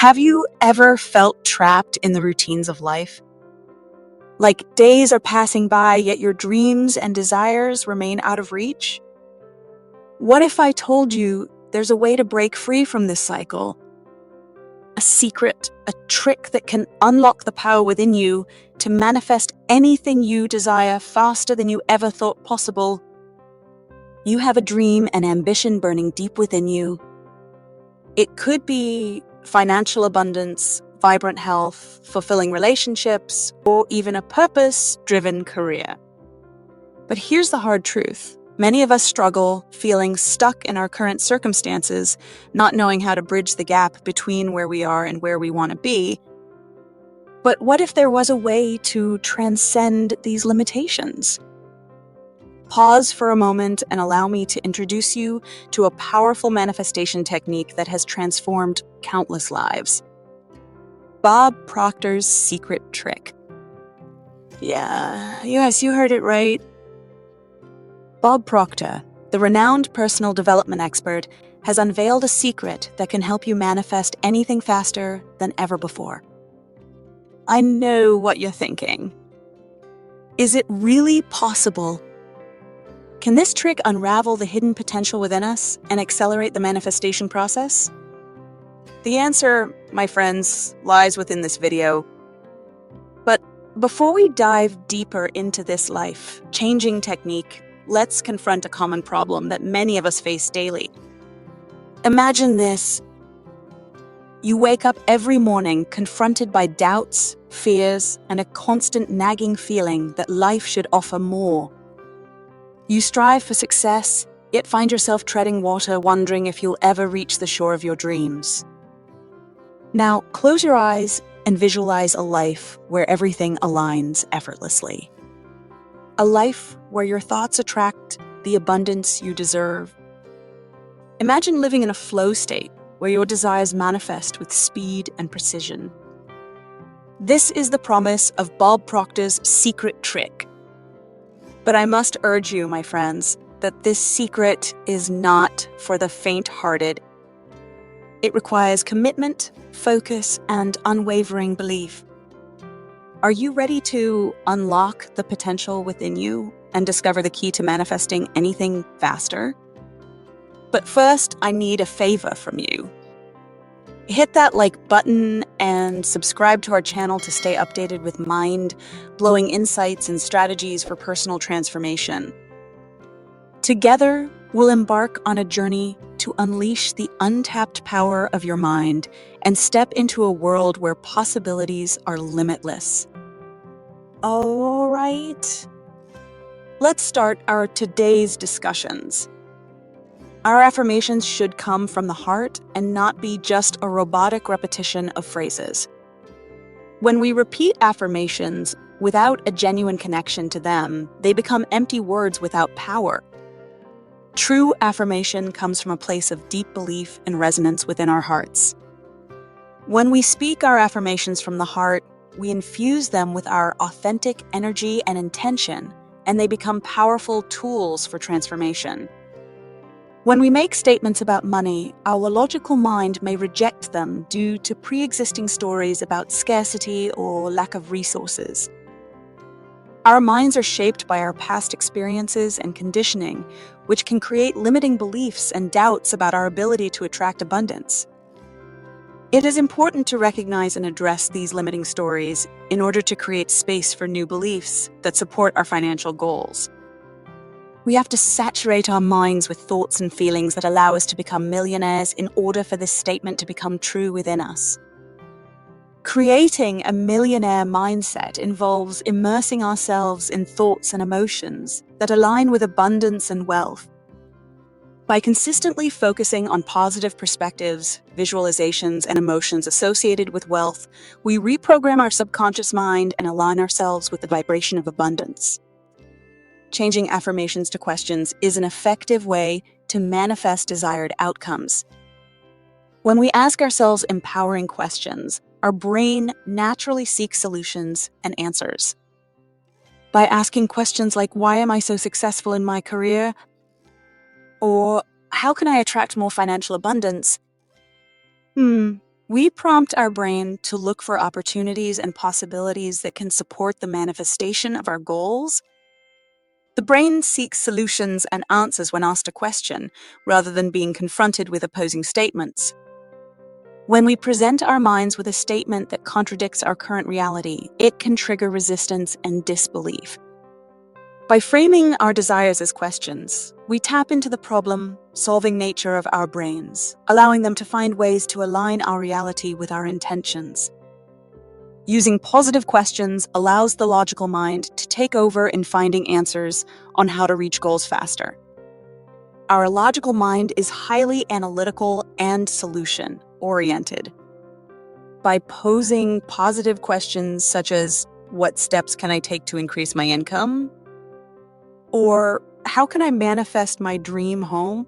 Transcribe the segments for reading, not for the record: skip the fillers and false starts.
Have you ever felt trapped in the routines of life? Like days are passing by, yet your dreams and desires remain out of reach? What if I told you there's a way to break free from this cycle? A secret, a trick that can unlock the power within you to manifest anything you desire faster than you ever thought possible. You have a dream and ambition burning deep within you. It could be financial abundance, vibrant health, fulfilling relationships, or even a purpose-driven career. But here's the hard truth. Many of us struggle feeling stuck in our current circumstances, not knowing how to bridge the gap between where we are and where we want to be. But what if there was a way to transcend these limitations? Pause for a moment and allow me to introduce you to a powerful manifestation technique that has transformed countless lives. Bob Proctor's secret trick. Yes, you heard it right. Bob Proctor, the renowned personal development expert, has unveiled a secret that can help you manifest anything faster than ever before. I know what you're thinking. Is it really possible? Can this trick unravel the hidden potential within us and accelerate the manifestation process? The answer, my friends, lies within this video. But before we dive deeper into this life-changing technique, let's confront a common problem that many of us face daily. Imagine this. You wake up every morning confronted by doubts, fears, and a constant nagging feeling that life should offer more. You strive for success, yet find yourself treading water, wondering if you'll ever reach the shore of your dreams. Now, close your eyes and visualize a life where everything aligns effortlessly. A life where your thoughts attract the abundance you deserve. Imagine living in a flow state where your desires manifest with speed and precision. This is the promise of Bob Proctor's secret trick. But I must urge you, my friends, that this secret is not for the faint-hearted. It requires commitment, focus, and unwavering belief. Are you ready to unlock the potential within you and discover the key to manifesting anything faster? But first, I need a favor from you. Hit that like button and subscribe to our channel to stay updated with mind-blowing insights and strategies for personal transformation. Together, we'll embark on a journey to unleash the untapped power of your mind and step into a world where possibilities are limitless. All right, let's start our today's discussions. Our affirmations should come from the heart and not be just a robotic repetition of phrases. When we repeat affirmations without a genuine connection to them, they become empty words without power. True affirmation comes from a place of deep belief and resonance within our hearts. When we speak our affirmations from the heart, we infuse them with our authentic energy and intention, and they become powerful tools for transformation. When we make statements about money, our logical mind may reject them due to pre-existing stories about scarcity or lack of resources. Our minds are shaped by our past experiences and conditioning, which can create limiting beliefs and doubts about our ability to attract abundance. It is important to recognize and address these limiting stories in order to create space for new beliefs that support our financial goals. We have to saturate our minds with thoughts and feelings that allow us to become millionaires in order for this statement to become true within us. Creating a millionaire mindset involves immersing ourselves in thoughts and emotions that align with abundance and wealth. By consistently focusing on positive perspectives, visualizations, and emotions associated with wealth, we reprogram our subconscious mind and align ourselves with the vibration of abundance. Changing affirmations to questions is an effective way to manifest desired outcomes. When we ask ourselves empowering questions, our brain naturally seeks solutions and answers. By asking questions like, why am I so successful in my career? Or how can I attract more financial abundance? We We prompt our brain to look for opportunities and possibilities that can support the manifestation of our goals. The brain seeks solutions and answers when asked a question, rather than being confronted with opposing statements. When we present our minds with a statement that contradicts our current reality, it can trigger resistance and disbelief. By framing our desires as questions, we tap into the problem-solving nature of our brains, allowing them to find ways to align our reality with our intentions. Using positive questions allows the logical mind to take over in finding answers on how to reach goals faster. Our logical mind is highly analytical and solution-oriented. By posing positive questions such as, "What steps can I take to increase my income?" Or, "How can I manifest my dream home?"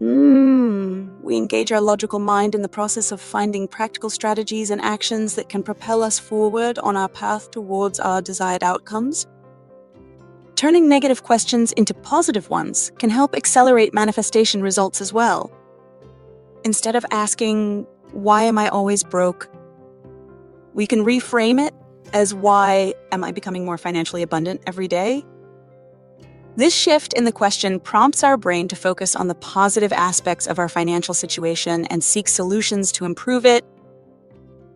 We engage our logical mind in the process of finding practical strategies and actions that can propel us forward on our path towards our desired outcomes. Turning negative questions into positive ones can help accelerate manifestation results as well. Instead of asking, "Why am I always broke?" we can reframe it as, "Why am I becoming more financially abundant every day?" This shift in the question prompts our brain to focus on the positive aspects of our financial situation and seek solutions to improve it.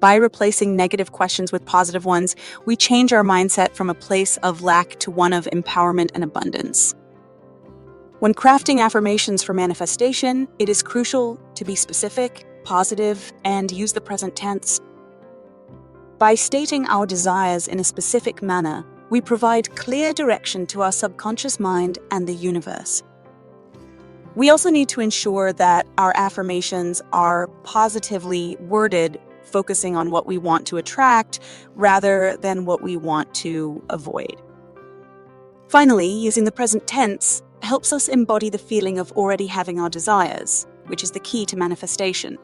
By replacing negative questions with positive ones, we change our mindset from a place of lack to one of empowerment and abundance. When crafting affirmations for manifestation, it is crucial to be specific, positive, and use the present tense. By stating our desires in a specific manner, we provide clear direction to our subconscious mind and the universe. We also need to ensure that our affirmations are positively worded, focusing on what we want to attract rather than what we want to avoid. Finally, using the present tense helps us embody the feeling of already having our desires, which is the key to manifestation.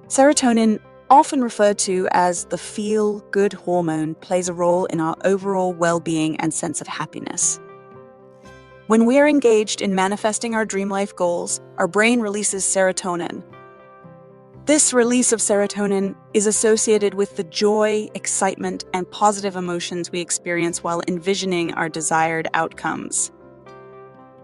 Serotonin, often referred to as the feel-good hormone, plays a role in our overall well-being and sense of happiness. When we are engaged in manifesting our dream life goals, our brain releases serotonin. This release of serotonin is associated with the joy, excitement, and positive emotions we experience while envisioning our desired outcomes.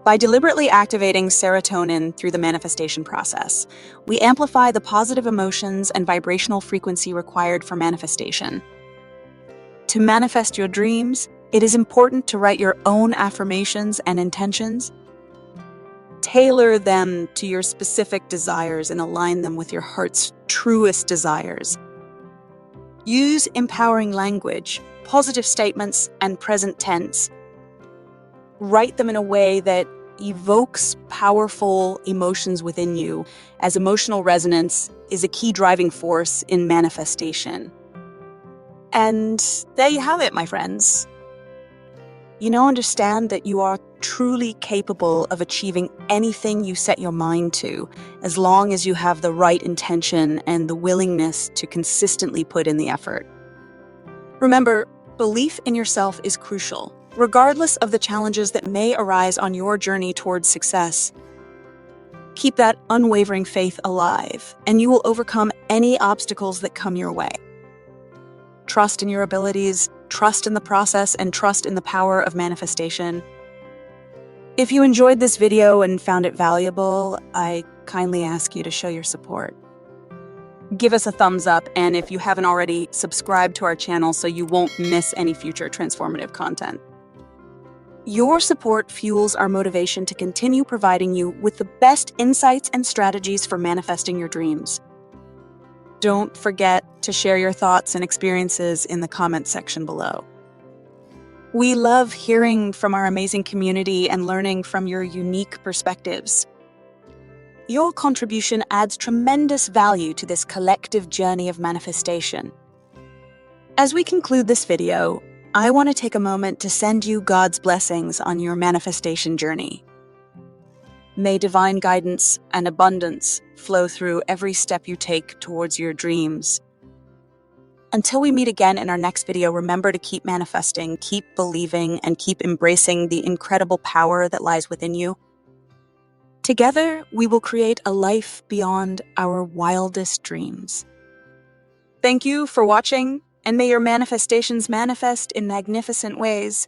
By deliberately activating serotonin through the manifestation process, we amplify the positive emotions and vibrational frequency required for manifestation. To manifest your dreams, it is important to write your own affirmations and intentions. Tailor them to your specific desires and align them with your heart's truest desires. Use empowering language, positive statements, and present tense. Write them in a way that evokes powerful emotions within you, as emotional resonance is a key driving force in manifestation. And there you have it, my friends. You now understand that you are truly capable of achieving anything you set your mind to, as long as you have the right intention and the willingness to consistently put in the effort. Remember, belief in yourself is crucial, regardless of the challenges that may arise on your journey towards success. Keep that unwavering faith alive, and you will overcome any obstacles that come your way. Trust in your abilities, trust in the process, and trust in the power of manifestation. If you enjoyed this video and found it valuable, I kindly ask you to show your support. Give us a thumbs up, and if you haven't already, subscribe to our channel so you won't miss any future transformative content. Your support fuels our motivation to continue providing you with the best insights and strategies for manifesting your dreams. Don't forget to share your thoughts and experiences in the comments section below. We love hearing from our amazing community and learning from your unique perspectives. Your contribution adds tremendous value to this collective journey of manifestation. As we conclude this video, I want to take a moment to send you God's blessings on your manifestation journey. May divine guidance and abundance flow through every step you take towards your dreams. Until we meet again in our next video, remember to keep manifesting, keep believing, and keep embracing the incredible power that lies within you. Together, we will create a life beyond our wildest dreams. Thank you for watching, and may your manifestations manifest in magnificent ways.